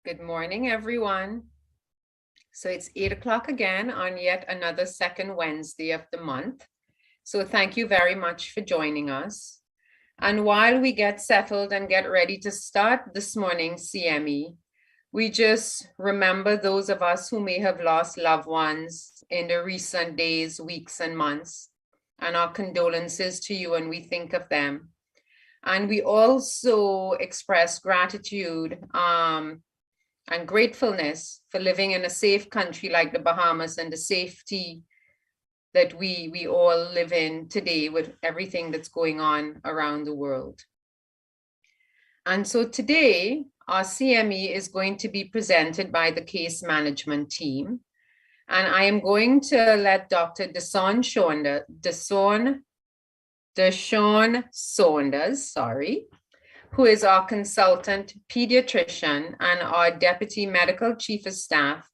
Good morning, everyone. So it's 8 o'clock again on yet another second Wednesday of the month. So thank you very much for joining us. And while we get settled and get ready to start this morning's CME, we just remember those of us who may have lost loved ones in the recent days, weeks, and months, and our condolences to you when we think of them. And we also express gratitude and gratefulness for living in a safe country like the Bahamas and the safety that we all live in today with everything that's going on around the world. And so today, our CME is going to be presented by the case management team. And I am going to let Dr. Deshawn Saunders, who is our consultant pediatrician and our deputy medical chief of staff,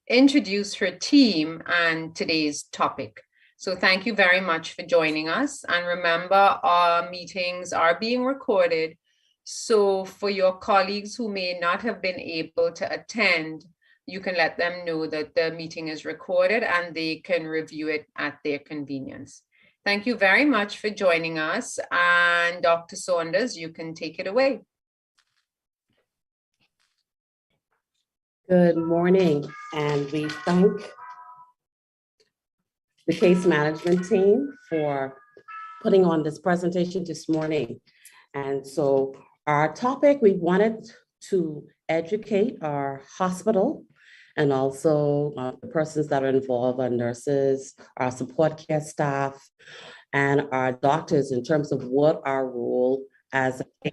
introduce her team and today's topic. So thank you very much for joining us. And remember, our meetings are being recorded. So for your colleagues who may not have been able to attend, you can let them know that the meeting is recorded and they can review it at their convenience. Thank you very much for joining us. And Dr. Saunders, you can take it away. Good morning, and we thank the case management team for putting on this presentation this morning. And so our topic, we wanted to educate our hospital and also the persons that are involved, our nurses, our support care staff, and our doctors in terms of what our role as a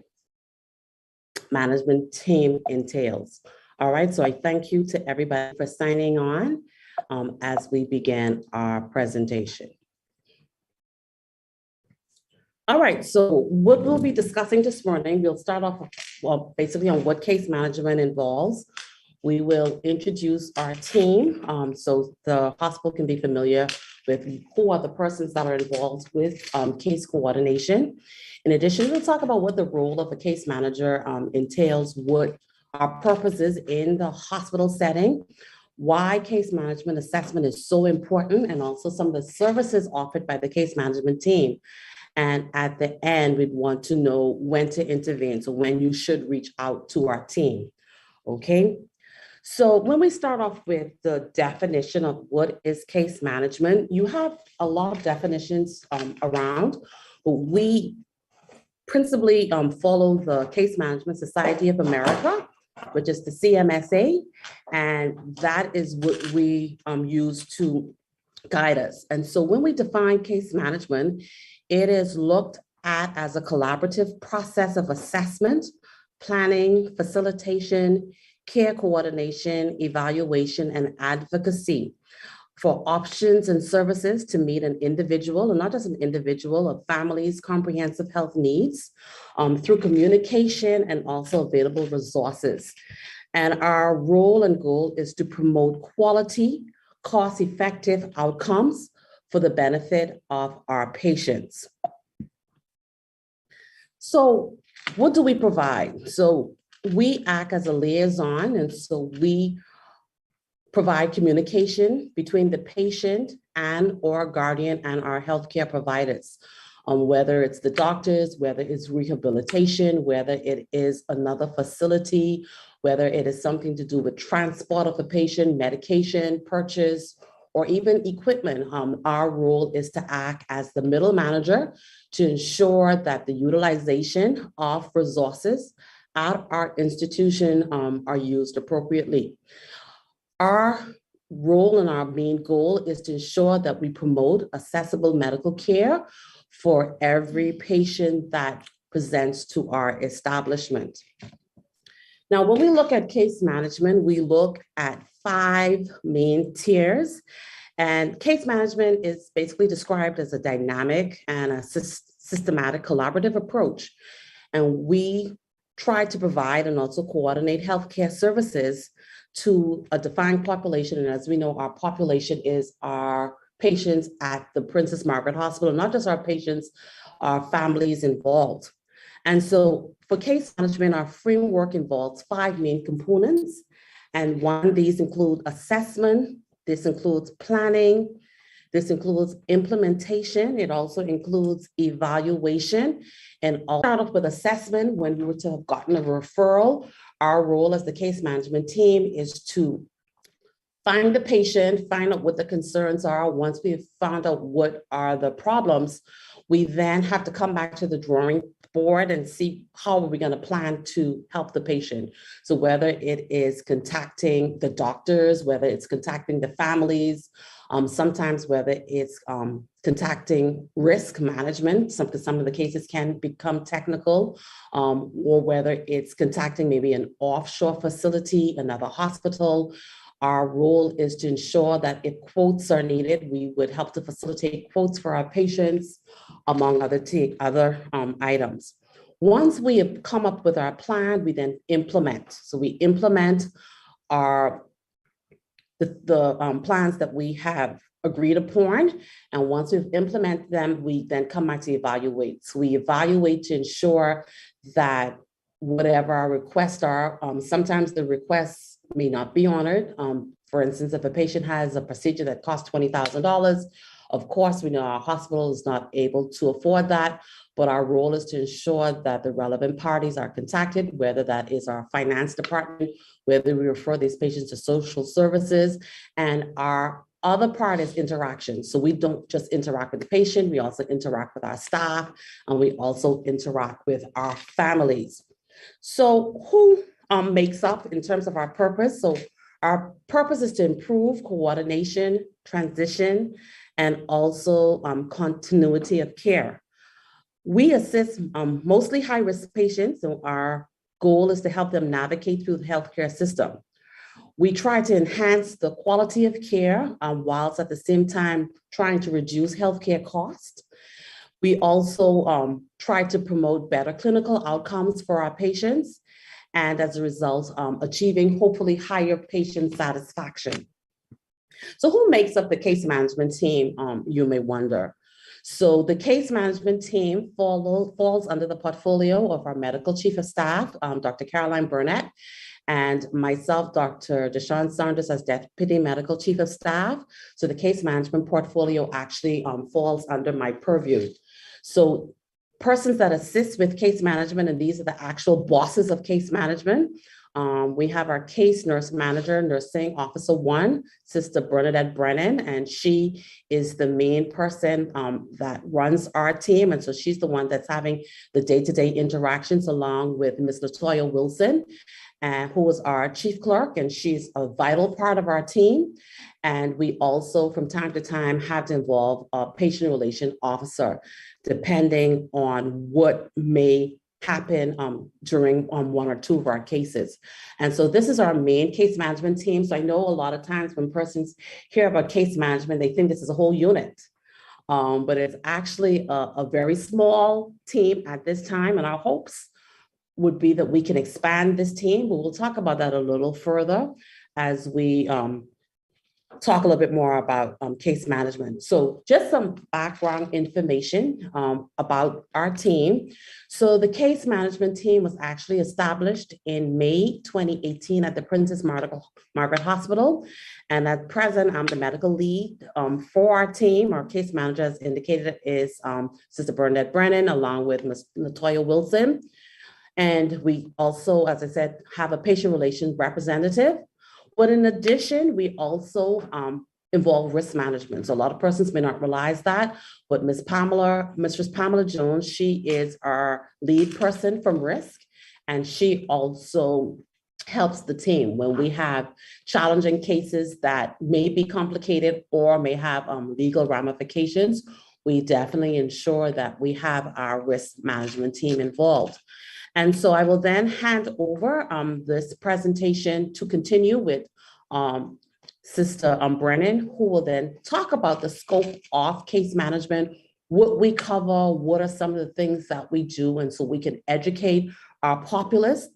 management team entails. All right, so I thank you to everybody for signing on as we begin our presentation. All right, so what we'll be discussing this morning, we'll start off basically on what case management involves. We will introduce our team so the hospital can be familiar with who are the persons that are involved with case coordination. In addition, we'll talk about what the role of a case manager entails, what our purpose is in the hospital setting, why case management assessment is so important, and also some of the services offered by the case management team. And at the end, we'd want to know when to intervene, so when you should reach out to our team, okay? So when we start off with the definition of what is case management, you have a lot of definitions around, but we principally follow the Case Management Society of America, which is the CMSA, and that is what we use to guide us. And so when we define case management, it is looked at as a collaborative process of assessment, planning, facilitation, care coordination, evaluation, and advocacy for options and services to meet an individual, and not just an individual, a family's comprehensive health needs through communication and also available resources. And our role and goal is to promote quality, cost-effective outcomes for the benefit of our patients. So what do we provide? So we act as a liaison, and so we provide communication between the patient and or guardian and our healthcare providers, whether it's the doctors, whether it's rehabilitation, whether it is another facility, whether it is something to do with transport of the patient, medication, purchase, or even equipment. Our role is to act as the middle manager to ensure that the utilization of resources at our institution are used appropriately. Our role and our main goal is to ensure that we promote accessible medical care for every patient that presents to our establishment. Now, when we look at case management, we look at 5 main tiers, and case management is basically described as a dynamic and a systematic collaborative approach. And we try to provide and also coordinate healthcare services to a defined population. And as we know, our population is our patients at the Princess Margaret Hospital, not just our patients, our families involved. And so For case management, our framework involves 5 main components. And one of these include assessment, this includes planning, this includes implementation, it also includes evaluation. And I'll start off with assessment. When we were to have gotten a referral, our role as the case management team is to find the patient, find out what the concerns are. Once we've found out what are the problems, we then have to come back to the drawing board and see how are we going to plan to help the patient. So whether it is contacting the doctors, whether it's contacting the families, sometimes whether it's contacting risk management, because some of the cases can become technical, or whether it's contacting maybe an offshore facility, another hospital. Our role is to ensure that if quotes are needed, we would help to facilitate quotes for our patients, among other items. Once we have come up with our plan, we then implement. So we implement the plans that we have agreed upon. And once we've implemented them, we then come back to evaluate. So we evaluate to ensure that whatever our requests are, sometimes the requests may not be honored. For instance, if a patient has a procedure that costs $20,000, of course, we know our hospital is not able to afford that, but our role is to ensure that the relevant parties are contacted, whether that is our finance department, whether we refer these patients to social services, and our other part is interaction. So we don't just interact with the patient, we also interact with our staff, and we also interact with our families. So who makes up in terms of our purpose? So our purpose is to improve coordination, transition, and also continuity of care. We assist mostly high-risk patients, so our goal is to help them navigate through the healthcare system. We try to enhance the quality of care whilst at the same time trying to reduce healthcare costs. We also try to promote better clinical outcomes for our patients, and as a result, achieving hopefully higher patient satisfaction. So who makes up the case management team, you may wonder. So the case management team falls under the portfolio of our medical chief of staff, Dr. Caroline Burnett, and myself, Dr. Deshawn Saunders, as deputy medical chief of staff. So the case management portfolio actually falls under my purview. So persons that assist with case management, and these are the actual bosses of case management. We have our case nurse manager, nursing officer 1, Sister Bernadette Brennan, and she is the main person that runs our team. And so she's the one that's having the day-to-day interactions along with Ms. LaToya Wilson, who is our chief clerk, and she's a vital part of our team. And we also, from time to time, have to involve a patient relation officer, depending on what may happen during one or two of our cases. And so this is our main case management team. So I know a lot of times when persons hear about case management, they think this is a whole unit. But it's actually a very small team at this time, and our hopes would be that we can expand this team, but we'll talk about that a little further as we talk a little bit more about case management. So just some background information about our team. So the case management team was actually established in May 2018 at the Princess Margaret Hospital. And at present, I'm the medical lead for our team. Our case manager, as indicated, is Sister Bernadette Brennan, along with Ms. LaToya Wilson. And we also, as I said, have a patient relations representative. But in addition, we also involve risk management. So a lot of persons may not realize that, but Mistress Pamela Jones, she is our lead person from risk, and she also helps the team when we have challenging cases that may be complicated or may have legal ramifications. We definitely ensure that we have our risk management team involved. And so I will then hand over this presentation to continue with Sister Brennan, who will then talk about the scope of case management, what we cover, what are some of the things that we do, and so we can educate our populace,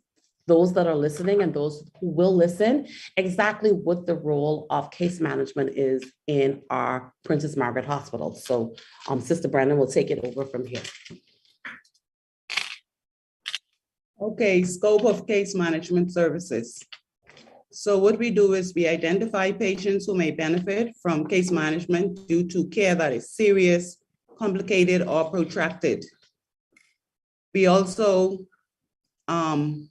those that are listening and those who will listen, exactly what the role of case management is in our Princess Margaret Hospital. So Sister Brennan will take it over from here. Okay, scope of case management services. So what we do is we identify patients who may benefit from case management due to care that is serious, complicated, or protracted. We also deal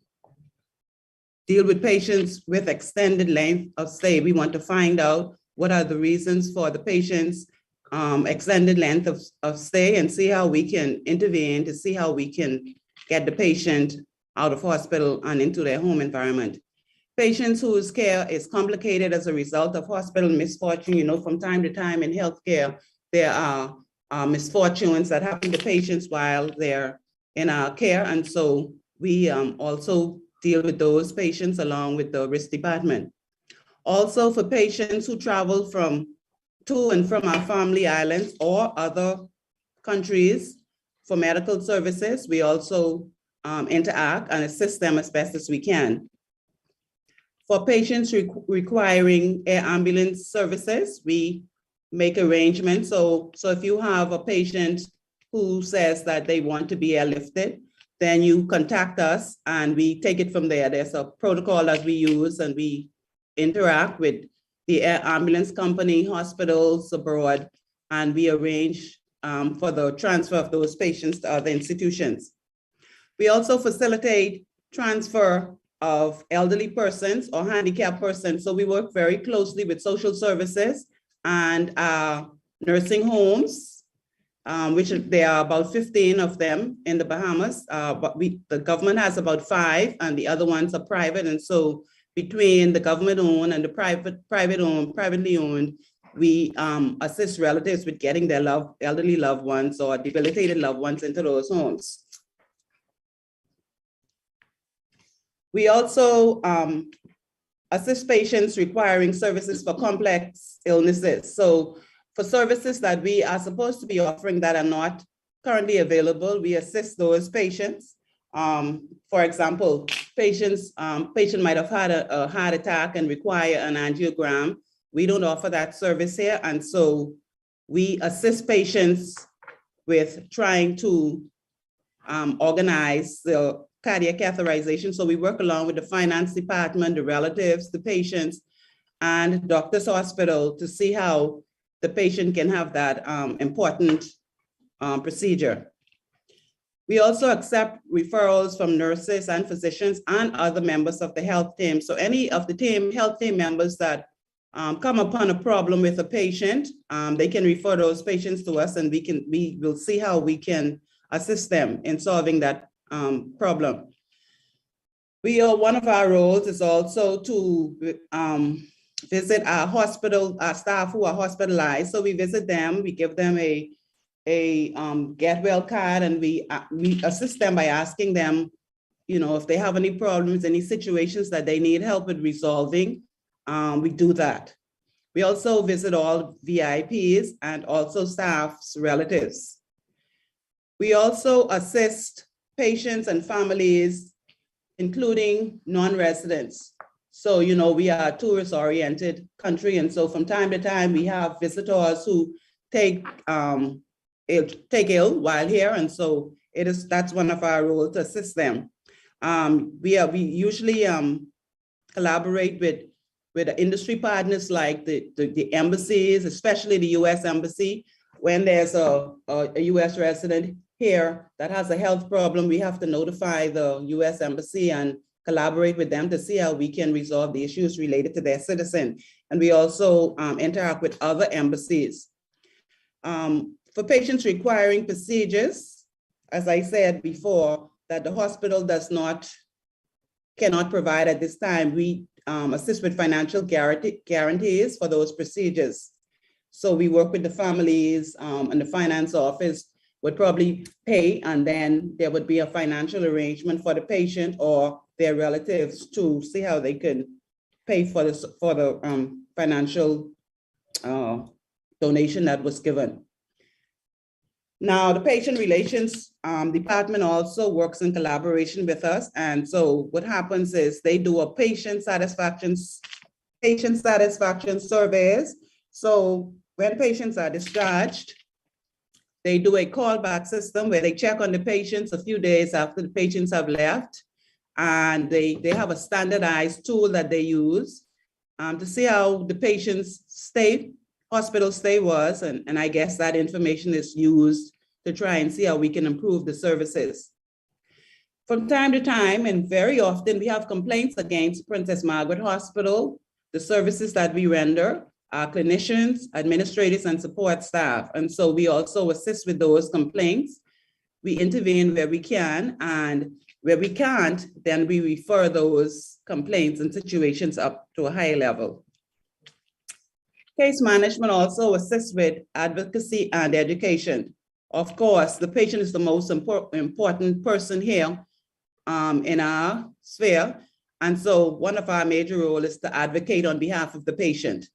with patients with extended length of stay. We want to find out what are the reasons for the patient's extended length of stay and see how we can intervene to see how we can get the patient out of hospital and into their home environment. Patients whose care is complicated as a result of hospital misfortune, from time to time in healthcare, there are misfortunes that happen to patients while they're in our care. And so we also deal with those patients along with the risk department. Also for patients who travel to and from our family islands or other countries for medical services, we also interact and assist them as best as we can. For patients requiring air ambulance services, we make arrangements. So if you have a patient who says that they want to be airlifted, then you contact us and we take it from there. There's a protocol that we use and we interact with the air ambulance company, hospitals abroad, and we arrange for the transfer of those patients to other institutions. We also facilitate transfer of elderly persons or handicapped persons. So we work very closely with social services and nursing homes, which there are about 15 of them in the Bahamas. But the government has about 5 and the other ones are private. And so between the government owned and the privately owned, we assist relatives with getting their elderly loved ones or debilitated loved ones into those homes. We also assist patients requiring services for complex illnesses. So for services that we are supposed to be offering that are not currently available, we assist those patients. For example, patient might have had a heart attack and require an angiogram. We don't offer that service here. And so we assist patients with trying to organize the cardiac catheterization. So we work along with the finance department, the relatives, the patients, and doctor's hospital to see how the patient can have that important procedure. We also accept referrals from nurses and physicians and other members of the health team. So any of the health team members that come upon a problem with a patient, they can refer those patients to us and we will see how we can assist them in solving that problem. One of our roles is also to visit our staff who are hospitalized. So we visit them, we give them a get well card, and we assist them by asking them, if they have any problems, any situations that they need help with resolving, we do that. We also visit all VIPs and also staff's relatives. We also assist patients and families, including non-residents. So, we are a tourist-oriented country. And so from time to time, we have visitors who take ill while here. And so that's one of our roles to assist them. We usually collaborate with industry partners like the embassies, especially the US Embassy. When there's a US resident here that has a health problem, we have to notify the US Embassy and collaborate with them to see how we can resolve the issues related to their citizen. And we also interact with other embassies. For patients requiring procedures, as I said before, that the hospital cannot provide at this time, we assist with financial guarantees for those procedures. So we work with the families and the finance office would probably pay, and then there would be a financial arrangement for the patient or their relatives to see how they could pay for the financial donation that was given. Now, the patient relations department also works in collaboration with us. And so what happens is they do a patient satisfaction surveys. So when patients are discharged, they do a callback system where they check on the patients a few days after the patients have left. and they have a standardized tool that they use to see how the patient's hospital stay was. And I guess that information is used to try and see how we can improve the services. From time to time, and very often, we have complaints against Princess Margaret Hospital, the services that we render, our clinicians, administrators, and support staff. And so we also assist with those complaints. We intervene where we can, and where we can't, then we refer those complaints and situations up to a higher level. Case management also assists with advocacy and education. Of course, the patient is the most important person here in our sphere. And so one of our major roles is to advocate on behalf of the patient.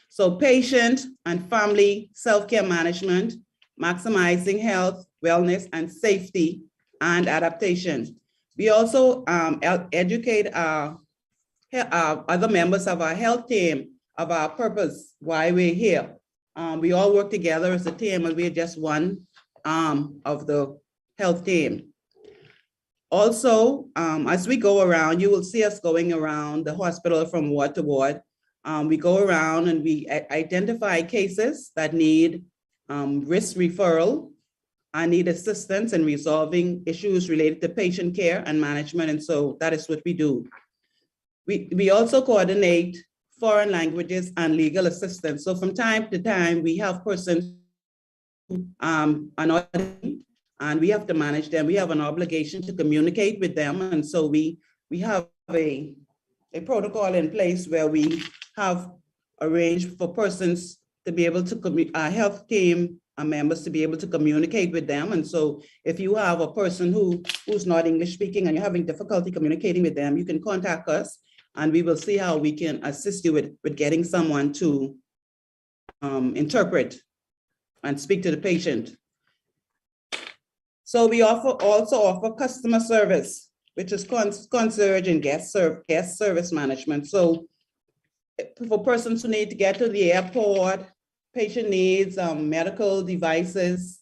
So patient and family self-care management, maximizing health, wellness, and safety and adaptation. We also educate our other members of our health team of our purpose, why we're here. We all work together as a team, and we're just one arm of the health team. Also, as we go around, you will see us going around the hospital from ward to ward. We go around and we identify cases that need risk referral. I need assistance in resolving issues related to patient care and management. And so that is what we do. We also coordinate foreign languages and legal assistance. So from time to time, we have persons who are not, and we have to manage them. We have an obligation to communicate with them. And so we have a protocol in place where we have arranged for persons to be able to, our health team members to be able to communicate with them. And so if you have a person who's not English speaking and you're having difficulty communicating with them, you can contact us and we will see how we can assist you with getting someone to interpret and speak to the patient. So we also offer customer service, which is concierge and guest service management. So for persons who need to get to the airport, patient needs medical devices,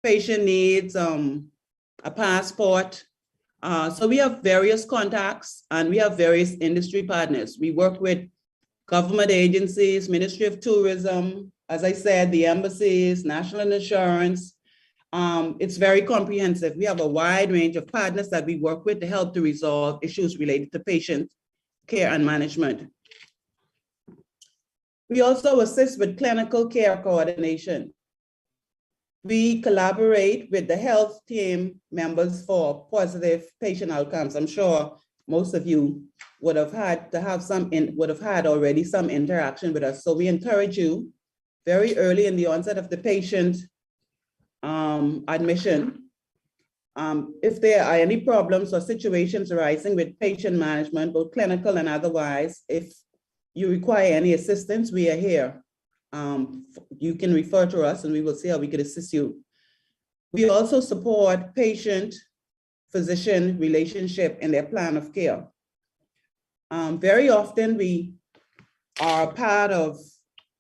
patient needs a passport. So we have various contacts and we have various industry partners. We work with government agencies, Ministry of Tourism, as I said, the embassies, national insurance. It's very comprehensive. We have a wide range of partners that we work with to help to resolve issues related to patient care and management. We also assist with clinical care coordination. We collaborate with the health team members for positive patient outcomes. I'm sure most of you would have had already some interaction with us. So we encourage you very early in the onset of the patient admission. If there are any problems or situations arising with patient management, both clinical and otherwise, if you require any assistance, we are here. You can refer to us and we will see how we can assist you. We also support patient-physician relationship in their plan of care. Very often we are part of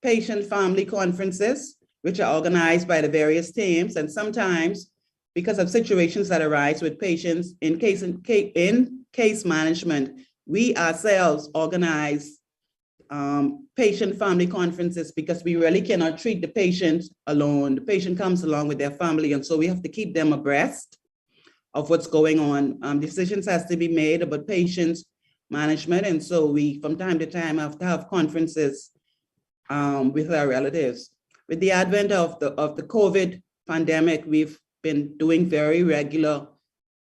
patient-family conferences, which are organized by the various teams, and sometimes because of situations that arise with patients in case management, we ourselves organize patient-family conferences because we really cannot treat the patient alone. The patient comes along with their family, and so we have to keep them abreast of what's going on. Decisions has to be made about patients management, and so we, from time to time, have to have conferences with our relatives. With the advent of the COVID pandemic, we've been doing very regular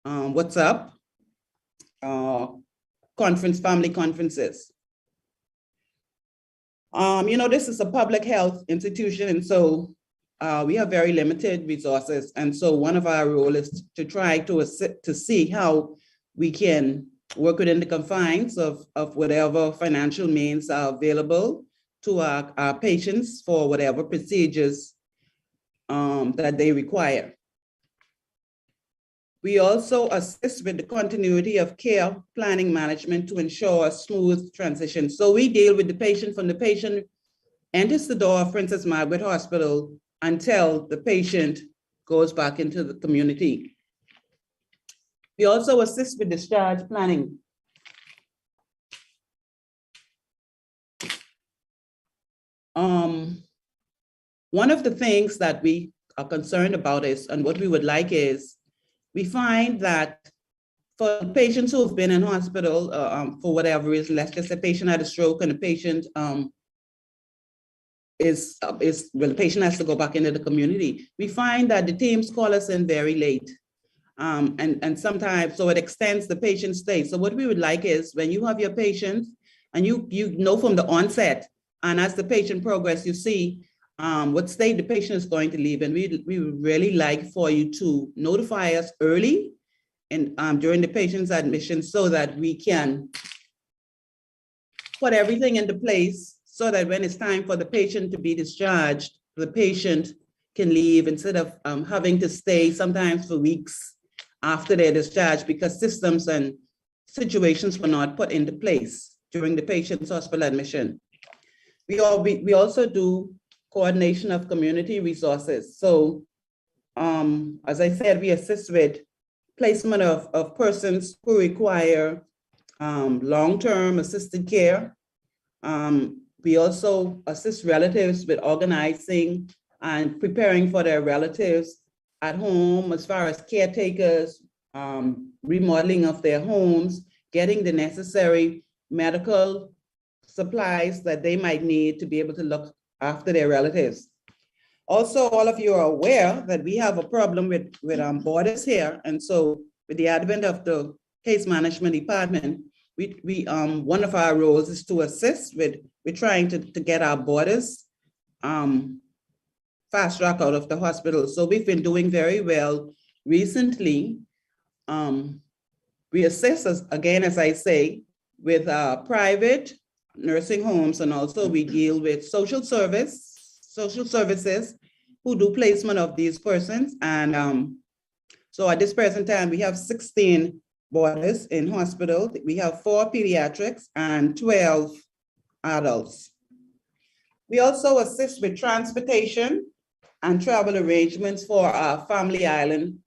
What's Up family conferences. This is a public health institution, and so we have very limited resources. And so one of our roles is to try to see how we can work within the confines of whatever financial means are available to our patients for whatever procedures that they require. We also assist with the continuity of care planning management to ensure a smooth transition. So we deal with the patient from the patient enters the door of Princess Margaret Hospital until the patient goes back into the community. We also assist with discharge planning. One of the things that we are concerned about is, and what we would like is, we find that for patients who have been in hospital for whatever reason, let's just say a patient had a stroke and the patient the patient has to go back into the community. We find that the teams call us in very late. And sometimes, so it extends the patient stay. So what we would like is when you have your patients and you know from the onset, and as the patient progresses, you see what state the patient is going to leave. And we would really like for you to notify us early and during the patient's admission so that we can put everything into place so that when it's time for the patient to be discharged, the patient can leave instead of having to stay sometimes for weeks after their discharge because systems and situations were not put into place during the patient's hospital admission. We also do coordination of community resources. So as I said, we assist with placement of persons who require long-term assisted care. We also assist relatives with organizing and preparing for their relatives at home as far as caretakers, remodeling of their homes, getting the necessary medical supplies that they might need to be able to look after their relatives. Also, all of you are aware that we have a problem with borders here. And so with the advent of the case management department, we one of our roles is to assist with trying to get our borders fast track out of the hospital. So we've been doing very well recently. We assist, again, as I say, with private nursing homes, and also we deal with social services who do placement of these persons. And so at this present time, we have 16 boarders in hospital. We have 4 pediatrics and 12 adults. We also assist with transportation and travel arrangements for our family island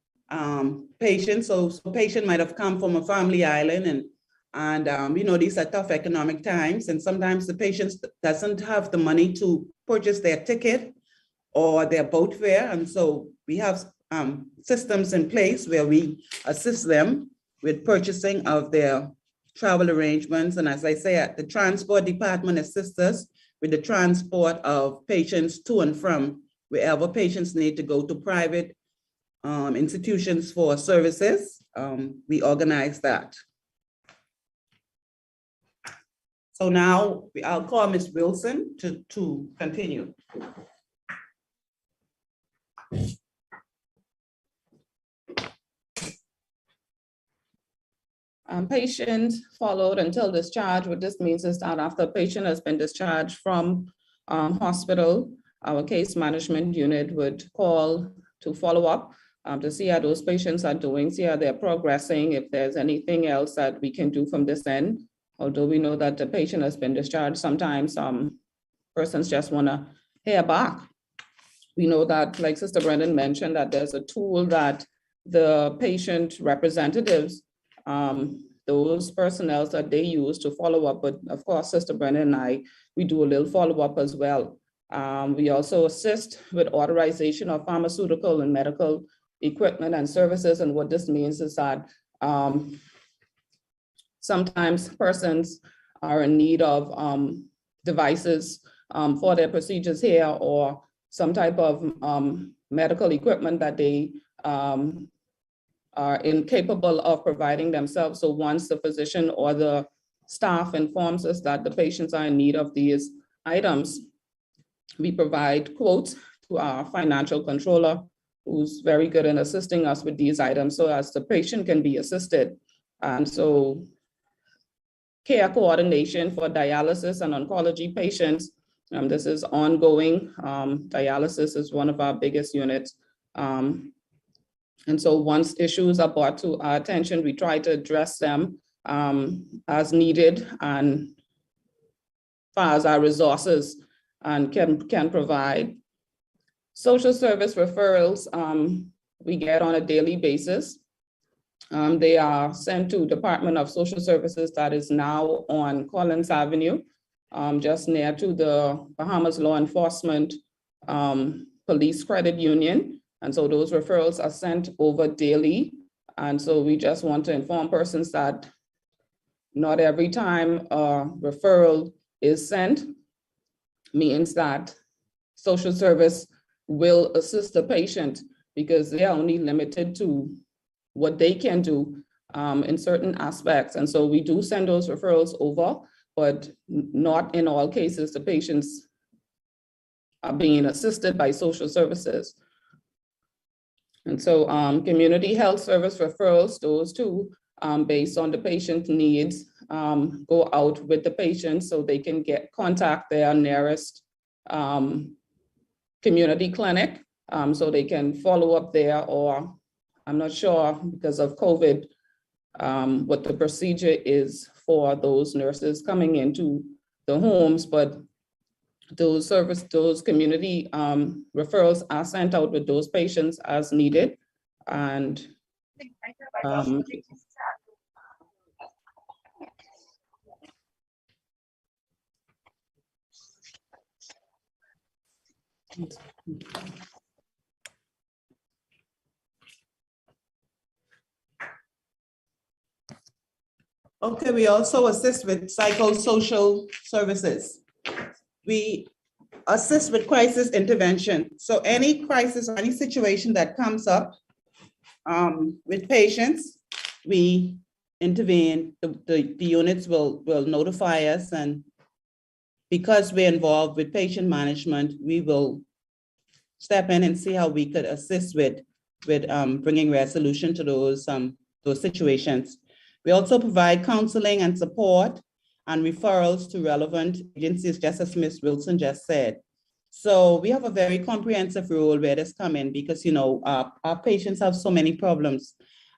patients. So a patient might have come from a family island and you know, these are tough economic times, and sometimes the patient doesn't have the money to purchase their ticket or their boat fare. And so we have systems in place where we assist them with purchasing of their travel arrangements. And as I say, the transport department assists us with the transport of patients to and from wherever patients need to go to private institutions for services. We organize that. So now I'll call Ms. Wilson to continue. Patient followed until discharge. What this means is that after a patient has been discharged from hospital, our case management unit would call to follow up to see how those patients are doing, see how they're progressing, if there's anything else that we can do from this end. Although we know that the patient has been discharged, sometimes persons just want to hear back. We know that, like Sister Brendan mentioned, that there's a tool that the patient representatives, those personnel that they use to follow up. But of course, Sister Brendan and I, we do a little follow up as well. We also assist with authorization of pharmaceutical and medical equipment and services. And what this means is that sometimes persons are in need of devices for their procedures here, or some type of medical equipment that they are incapable of providing themselves. So once the physician or the staff informs us that the patients are in need of these items, we provide quotes to our financial controller, who's very good in assisting us with these items so as the patient can be assisted. And so care coordination for dialysis and oncology patients. This is ongoing. Dialysis is one of our biggest units. And so once issues are brought to our attention, we try to address them as needed and as far as our resources and can provide. Social service referrals we get on a daily basis. They are sent to Department of Social Services that is now on Collins Avenue, just near to the Bahamas Law Enforcement Police Credit Union. And so those referrals are sent over daily. And so we just want to inform persons that not every time a referral is sent means that social service will assist the patient, because they are only limited to what they can do in certain aspects. And so we do send those referrals over, but not in all cases the patients are being assisted by social services. And so community health service referrals, those two, based on the patient needs, go out with the patient so they can contact their nearest community clinic, so they can follow up there, or I'm not sure because of COVID what the procedure is for those nurses coming into the homes, but those community referrals are sent out with those patients as needed. And Okay, we also assist with psychosocial services. We assist with crisis intervention. So any crisis or any situation that comes up with patients, we intervene. The units will notify us, and because we're involved with patient management, we will step in and see how we could assist with bringing resolution to those situations. We also provide counseling and support and referrals to relevant agencies, just as Ms. Wilson just said. So we have a very comprehensive role where this come in, because, you know, our patients have so many problems.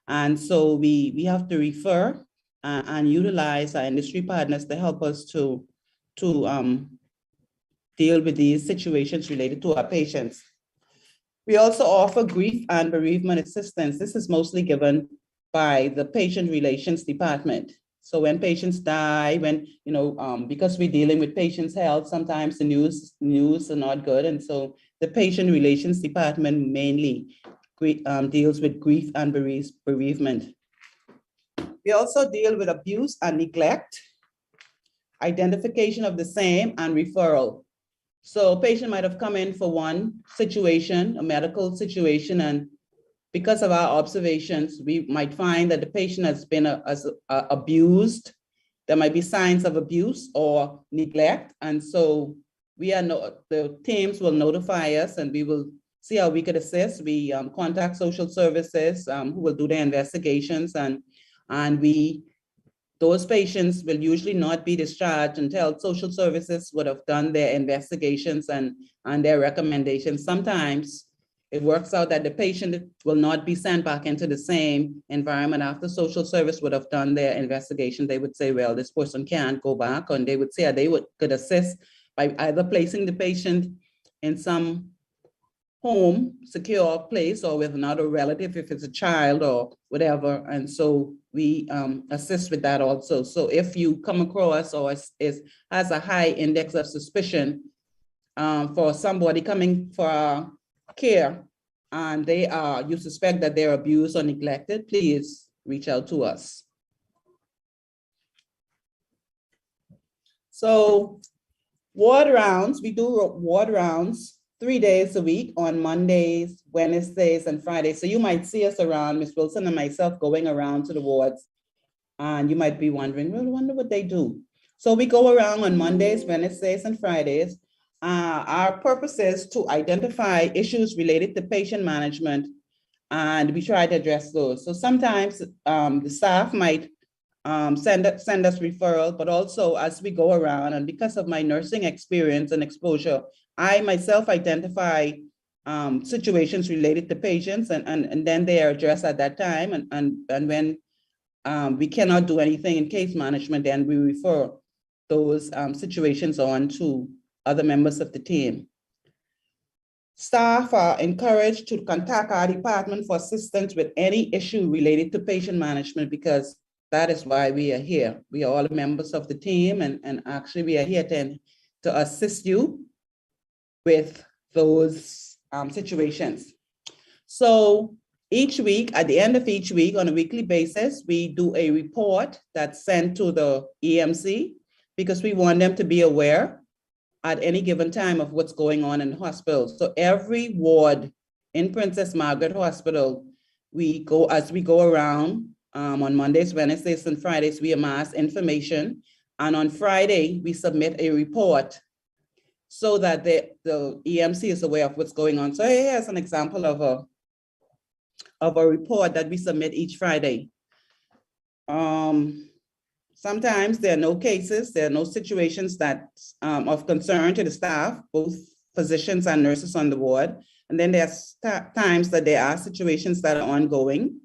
And so we have to refer and utilize our industry partners to help us to deal with these situations related to our patients. We also offer grief and bereavement assistance. This is mostly given by the patient relations department. So when patients die, when, you know, because we're dealing with patients' health, sometimes the news are not good. And so the patient relations department mainly deals with grief and bereavement. We also deal with abuse and neglect, identification of the same, and referral. So a patient might have come in for one situation, a medical situation, and because of our observations, we might find that the patient has been abused. There might be signs of abuse or neglect. And so the teams will notify us, and we will see how we could assist. We contact social services who will do their investigations, and those patients will usually not be discharged until social services would have done their investigations and their recommendations. Sometimes it works out that the patient will not be sent back into the same environment after social service would have done their investigation. They would say, well, this person can't go back, and they would say they could assist by either placing the patient in some home, secure place, or with another relative if it's a child or whatever. And so we assist with that also. So if you come across or has a high index of suspicion for somebody coming for care, and you suspect that they're abused or neglected, please reach out to us. So ward rounds, we do ward rounds 3 days a week on Mondays, Wednesdays, and Fridays. So you might see us around, Ms. Wilson and myself, going around to the wards, and you might be wondering, well, I wonder what they do. So we go around on Mondays, Wednesdays, and Fridays. Our purpose is to identify issues related to patient management, and we try to address those. So sometimes the staff might send us referral, but also as we go around, and because of my nursing experience and exposure, I myself identify situations related to patients, and then they are addressed at that time. And when we cannot do anything in case management, then we refer those situations on to other members of the team. Staff are encouraged to contact our department for assistance with any issue related to patient management, because that is why we are here. We are all members of the team, and actually we are here to assist you with those situations. So each week, at the end of each week, on a weekly basis, we do a report that's sent to the EMC, because we want them to be aware at any given time of what's going on in the hospital. So every ward in Princess Margaret Hospital, as we go around on Mondays, Wednesdays, and Fridays, we amass information. And on Friday, we submit a report so that the EMC is aware of what's going on. So here's an example of a report that we submit each Friday. Sometimes there are no cases, there are no situations that of concern to the staff, both physicians and nurses on the ward. And then there's times that there are situations that are ongoing.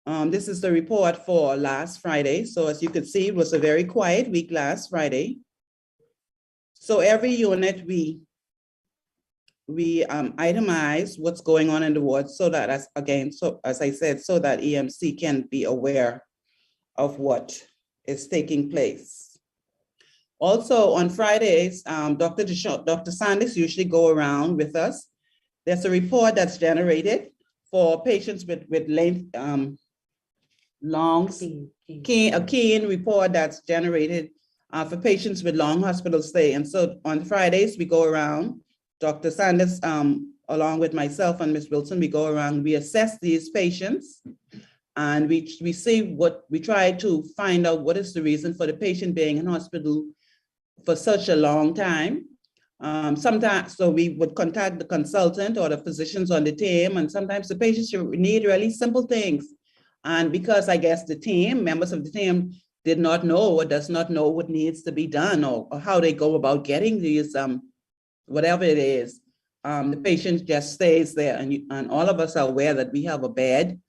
This is the report for last Friday. So as you could see, it was a very quiet week last Friday. So every unit, we itemize what's going on in the ward, so that, as I said, so that EMC can be aware of what is taking place. Also on Fridays, Dr. Sanders usually go around with us. There's a report that's generated for patients with a keen report that's generated for patients with long hospital stay. And so on Fridays, we go around, Dr. Sanders, along with myself and Ms. Wilson, we go around, we assess these patients, and we try to find out what is the reason for the patient being in hospital for such a long time. Sometimes, so we would contact the consultant or the physicians on the team, and sometimes the patients need really simple things. And because I guess members of the team did not know or does not know what needs to be done, or how they go about getting these, whatever it is, the patient just stays there, and all of us are aware that we have a bad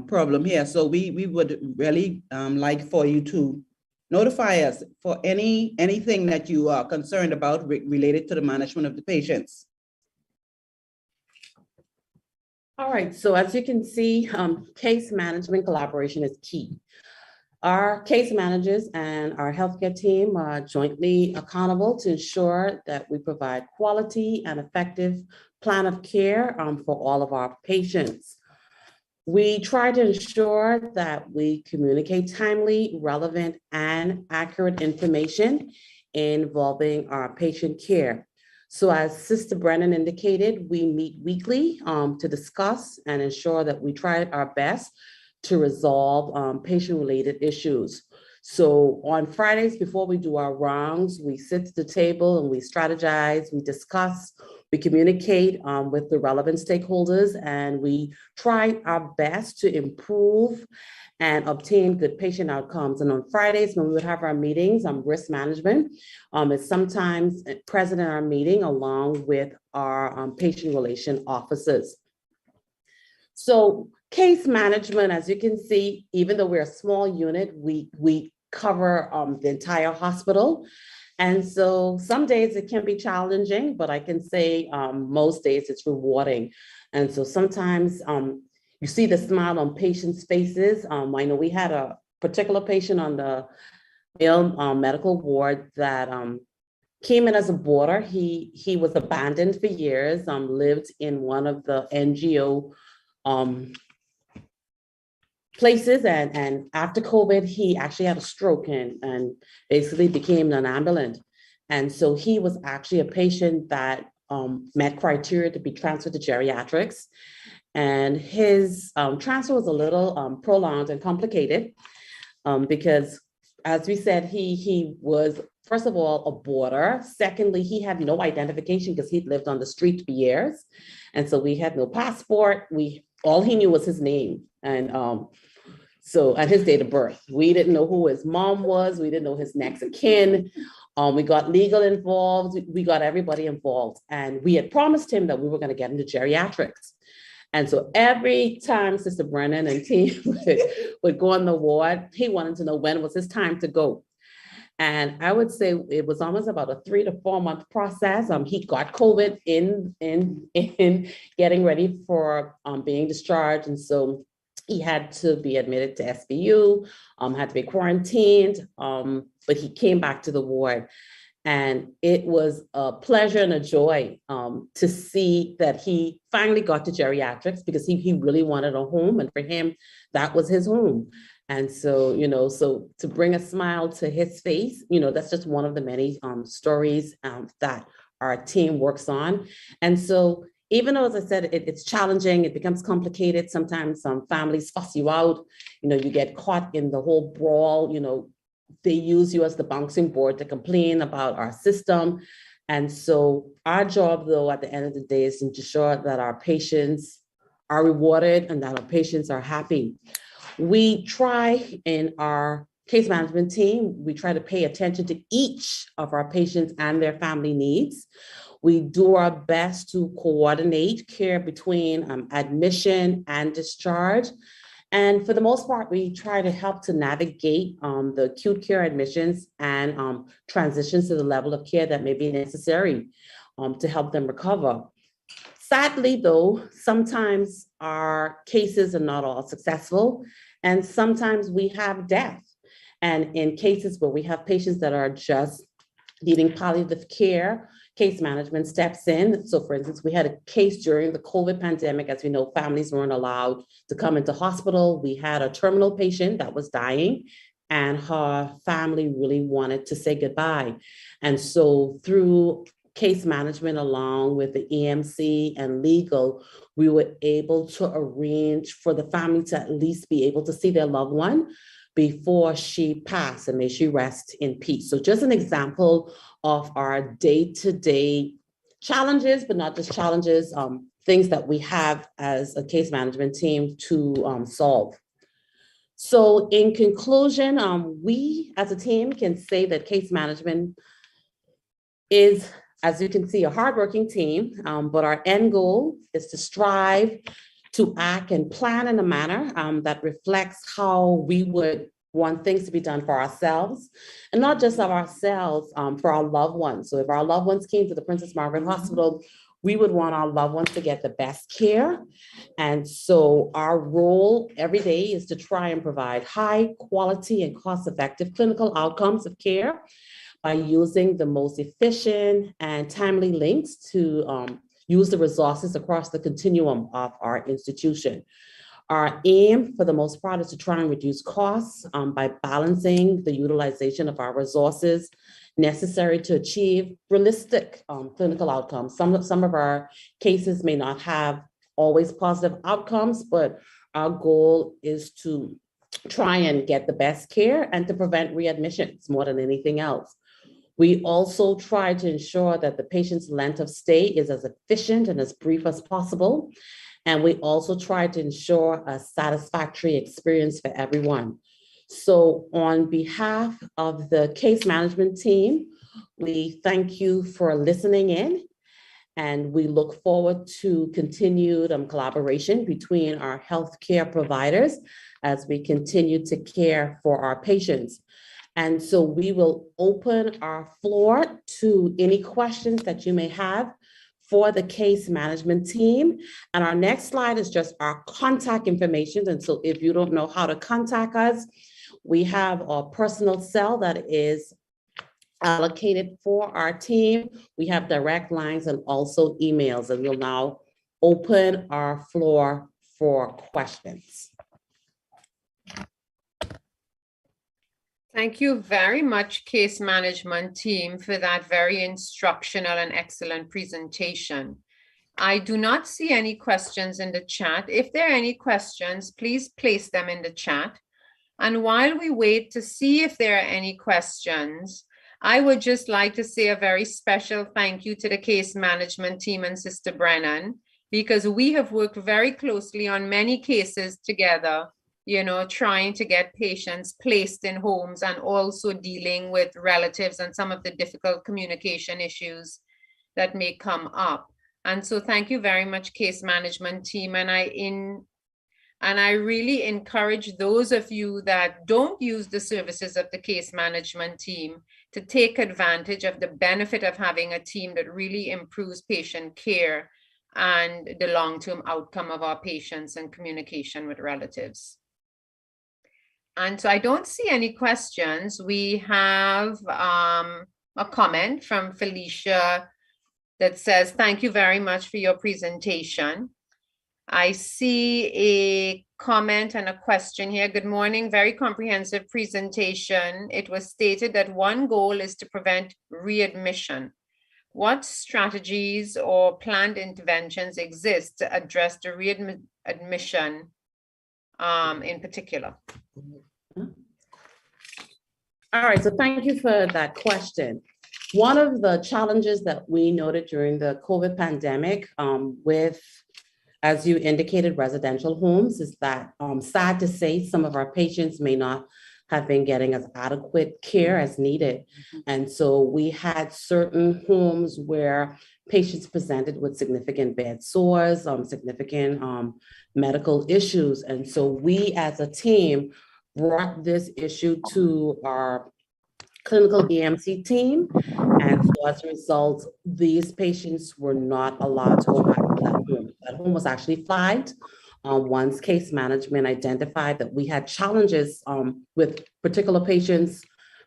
problem here. So we would really like for you to notify us for anything that you are concerned about related to the management of the patients. All right, so as you can see, case management collaboration is key. Our case managers and our healthcare team are jointly accountable to ensure that we provide quality and effective plan of care for all of our patients. We try to ensure that we communicate timely, relevant, and accurate information involving our patient care. So as Sister Brennan indicated, we meet weekly to discuss and ensure that we try our best to resolve patient-related issues. So on Fridays, before we do our rounds, we sit at the table and we strategize, we discuss, we communicate with the relevant stakeholders, and we try our best to improve and obtain good patient outcomes. And on Fridays, when we would have our meetings on risk management, is sometimes present in our meeting along with our patient relation officers. So case management, as you can see, even though we're a small unit, we cover the entire hospital. And so some days it can be challenging, but I can say most days it's rewarding. And so sometimes you see the smile on patients' faces. I know we had a particular patient on the male medical ward that came in as a boarder. He was abandoned for years, lived in one of the NGO places, and after COVID, he actually had a stroke and basically became non-ambulant. And so he was actually a patient that met criteria to be transferred to geriatrics. And his transfer was a little prolonged and complicated because, as we said, he was, first of all, a boarder. Secondly, he had no identification because he'd lived on the street for years. And so we had no passport. All he knew was his name and his date of birth. We didn't know who his mom was. We didn't know his next of kin. We got legal involved. We got everybody involved. And we had promised him that we were going to get into geriatrics. And so every time Sister Brennan and team would go on the ward, he wanted to know when was his time to go. And I would say it was almost about a 3 to 4 month process. He got COVID in getting ready for being discharged. And so he had to be admitted to SBU, had to be quarantined, but he came back to the ward. And it was a pleasure and a joy to see that he finally got to geriatrics, because he really wanted a home. And for him, that was his home. And so, so to bring a smile to his face, that's just one of the many stories that our team works on. And so even though, as I said, it's challenging, it becomes complicated. Sometimes some families fuss you out, you get caught in the whole brawl, they use you as the bouncing board to complain about our system. And so our job, though, at the end of the day, is to ensure that our patients are rewarded and that our patients are happy. We try in our case management team, we try to pay attention to each of our patients and their family needs. We do our best to coordinate care between admission and discharge. And for the most part, we try to help to navigate the acute care admissions and transitions to the level of care that may be necessary to help them recover. Sadly, though, sometimes our cases are not all successful, and sometimes we have death. And in cases where we have patients that are just needing palliative care, case management steps in. So for instance, we had a case during the COVID pandemic. As we know, families weren't allowed to come into hospital. We had a terminal patient that was dying, and her family really wanted to say goodbye. And so through case management, along with the EMC and legal, we were able to arrange for the family to at least be able to see their loved one before she passed, and may she rest in peace. So just an example of our day-to-day challenges, but not just challenges, things that we have as a case management team to solve. So in conclusion, we as a team can say that case management is, as you can see, a hardworking team, but our end goal is to strive to act and plan in a manner that reflects how we would want things to be done for ourselves, and not just of ourselves, for our loved ones. So if our loved ones came to the Princess Margaret Hospital, we would want our loved ones to get the best care. And so our role every day is to try and provide high quality and cost-effective clinical outcomes of care by using the most efficient and timely links to use the resources across the continuum of our institution. Our aim, for the most part, is to try and reduce costs by balancing the utilization of our resources necessary to achieve realistic clinical outcomes. Some of our cases may not have always positive outcomes, but our goal is to try and get the best care and to prevent readmissions more than anything else. We also try to ensure that the patient's length of stay is as efficient and as brief as possible. And we also try to ensure a satisfactory experience for everyone. So on behalf of the case management team, we thank you for listening in, and we look forward to continued collaboration between our healthcare providers as we continue to care for our patients. And so we will open our floor to any questions that you may have for the case management team. And our next slide is just our contact information. And so if you don't know how to contact us, we have a personal cell that is allocated for our team. We have direct lines and also emails, and we'll now open our floor for questions. Thank you very much, case management team, for that very instructional and excellent presentation. I do not see any questions in the chat. If there are any questions, please place them in the chat. And while we wait to see if there are any questions, I would just like to say a very special thank you to the case management team and Sister Brennan, because we have worked very closely on many cases together, trying to get patients placed in homes and also dealing with relatives and some of the difficult communication issues that may come up. And so thank you very much, case management team. And And I really encourage those of you that don't use the services of the case management team to take advantage of the benefit of having a team that really improves patient care and the long-term outcome of our patients and communication with relatives. And so I don't see any questions. We have a comment from Felicia that says, thank you very much for your presentation. I see a comment and a question here. Good morning, very comprehensive presentation. It was stated that one goal is to prevent readmission. What strategies or planned interventions exist to address the readmission in particular? All right, so thank you for that question. One of the challenges that we noted during the COVID pandemic with, as you indicated, residential homes is that, sad to say, some of our patients may not have been getting as adequate care as needed. And so we had certain homes where patients presented with significant bed sores, significant medical issues. And so we as a team brought this issue to our clinical EMC team. And so as a result, these patients were not allowed to go back to that home. That home was actually flagged. Once case management identified that we had challenges with particular patients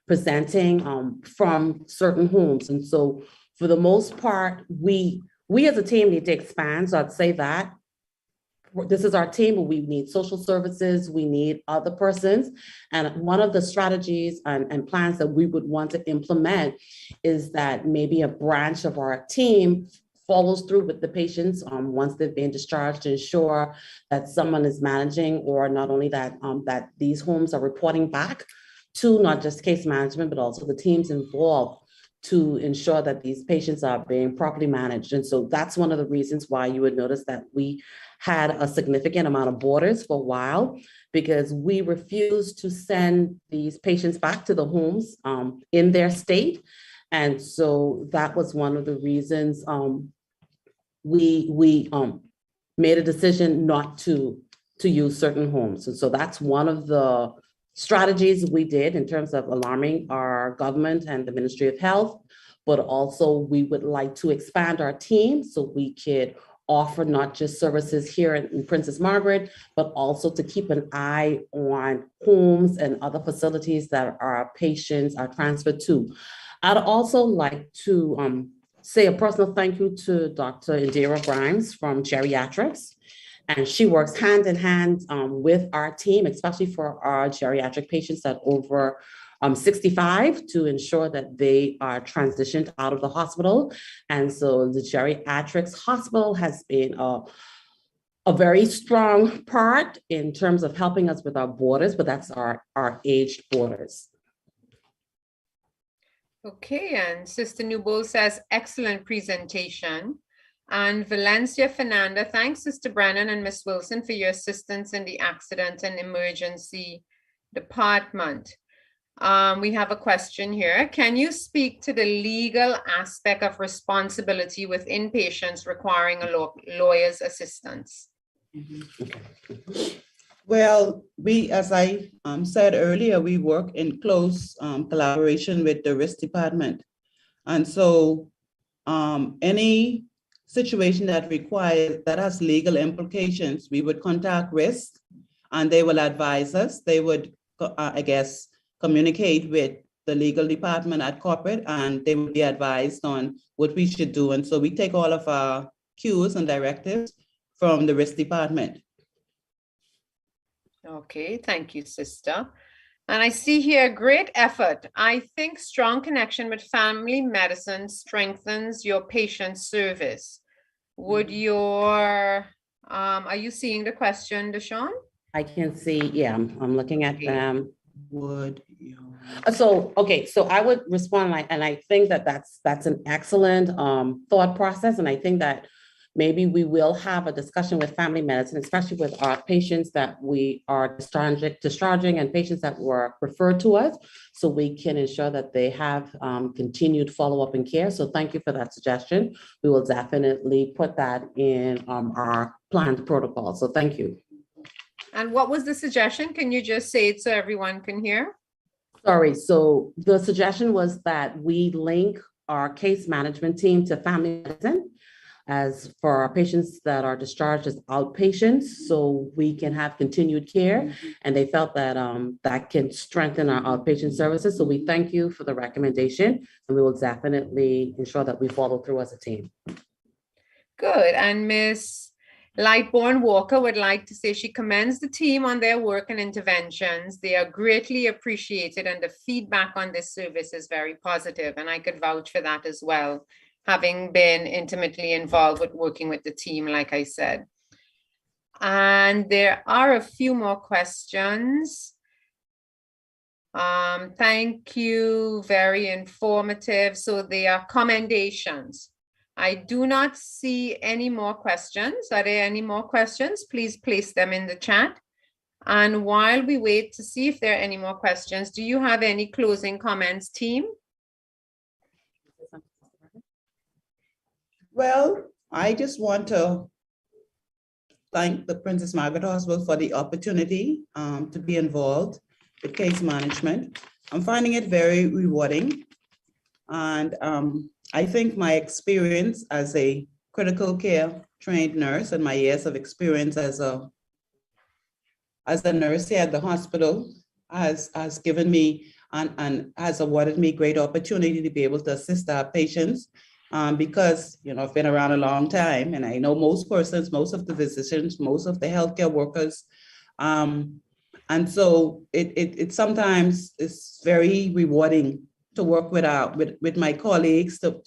presenting from certain homes. And so for the most part, we as a team need to expand. So I'd say that this is our team, but we need social services, we need other persons. And one of the strategies and plans that we would want to implement is that maybe a branch of our team follows through with the patients once they've been discharged to ensure that someone is managing, or not only that, that these homes are reporting back to not just case management, but also the teams involved to ensure that these patients are being properly managed. And so that's one of the reasons why you would notice that we had a significant amount of boarders for a while, because we refused to send these patients back to the homes in their state. And so that was one of the reasons we made a decision not to use certain homes. And so that's one of the strategies we did in terms of alarming our government and the Ministry of Health, but also we would like to expand our team so we could offer not just services here in Princess Margaret, but also to keep an eye on homes and other facilities that our patients are transferred to. I'd also like to say a personal thank you to Dr. Indira Grimes from Geriatrics. And she works hand in hand with our team, especially for our geriatric patients that over 65, to ensure that they are transitioned out of the hospital. And so the geriatrics hospital has been a very strong part in terms of helping us with our boarders, but that's our aged boarders. Okay, and Sister Newbold says, excellent presentation. And Valencia Fernanda, thanks Sister Brennan and Miss Wilson for your assistance in the accident and emergency department. We have a question here. Can you speak to the legal aspect of responsibility with inpatients requiring a lawyer's assistance? Well, as I said earlier, we work in close collaboration with the risk department. And so any situation that has legal implications, we would contact risk and they will advise us. They would, I guess, communicate with the legal department at corporate, and they would be advised on what we should do. And so we take all of our cues and directives from the risk department. Okay, thank you, Sister. And I see here great effort. I think strong connection with family medicine strengthens your patient service. Would your, are you seeing the question, Deshawn? I can see, yeah, I'm looking at them. Would you? So, okay, so I would respond, and I think that that's an excellent thought process. And I think that maybe we will have a discussion with family medicine, especially with our patients that we are discharging and patients that were referred to us, so we can ensure that they have continued follow-up and care. So thank you for that suggestion. We will definitely put that in our planned protocol. So thank you. And what was the suggestion? Can you just say it so everyone can hear? Sorry, so the suggestion was that we link our case management team to family medicine as for our patients that are discharged as outpatients, so we can have continued care. And they felt that that can strengthen our outpatient services. So we thank you for the recommendation, and we will definitely ensure that we follow through as a team. Good. And Miss Lightborn Walker would like to say she commends the team on their work and interventions. They are greatly appreciated, and the feedback on this service is very positive, and I could vouch for that as well, having been intimately involved with working with the team, like I said. And there are a few more questions. Thank you, very informative. So they are commendations. I do not see any more questions. Are there any more questions? Please place them in the chat. And while we wait to see if there are any more questions, do you have any closing comments, team? Well, I just want to thank the Princess Margaret Hospital for the opportunity to be involved with case management. I'm finding it very rewarding. And I think my experience as a critical care trained nurse and my years of experience as a nurse here at the hospital has given me and has awarded me great opportunity to be able to assist our patients. Because, you know, I've been around a long time and I know most persons, most of the physicians, most of the healthcare workers. And so it sometimes is very rewarding to work with my colleagues to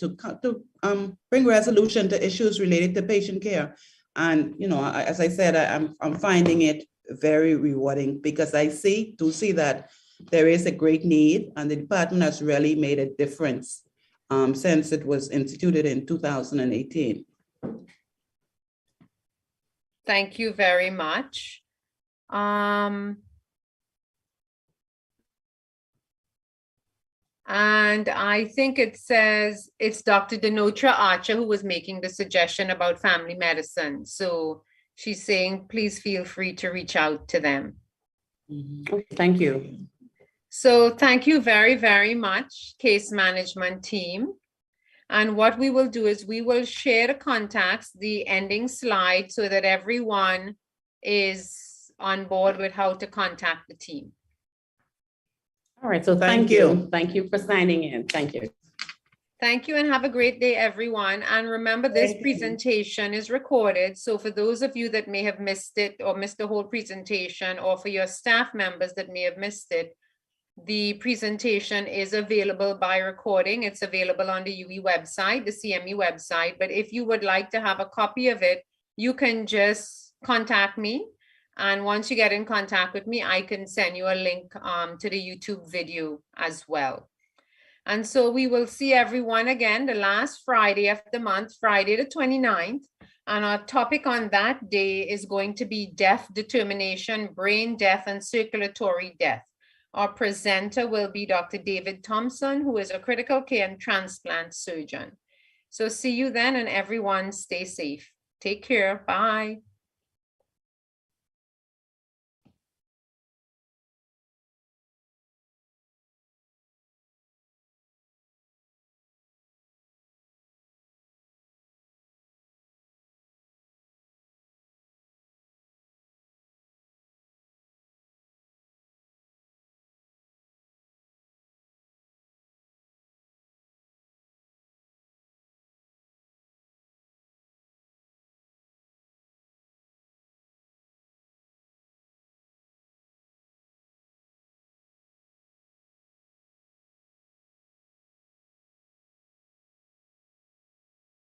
bring resolution to issues related to patient care. And, you know, as I said, I'm finding it very rewarding because I do see that there is a great need and the department has really made a difference since it was instituted in 2018. Thank you very much. And I think it says it's Dr. Denotra Archer who was making the suggestion about family medicine. So she's saying, please feel free to reach out to them. Thank you. So thank you very, very much, case management team. And what we will do is we will share the contacts, the ending slide, so that everyone is on board with how to contact the team. All right, so thank you. Thank you for signing in. Thank you. Thank you and have a great day, everyone. And remember, this presentation is recorded. So for those of you that may have missed it or missed the whole presentation, or for your staff members that may have missed it, the presentation is available by recording. It's available on the UE website, the CME website. But if you would like to have a copy of it, you can just contact me. And once you get in contact with me, I can send you a link to the YouTube video as well. And so we will see everyone again the last Friday of the month, Friday the 29th. And our topic on that day is going to be death determination, brain death, and circulatory death. Our presenter will be Dr. David Thompson, who is a critical care and transplant surgeon. So see you then, and everyone stay safe. Take care. Bye.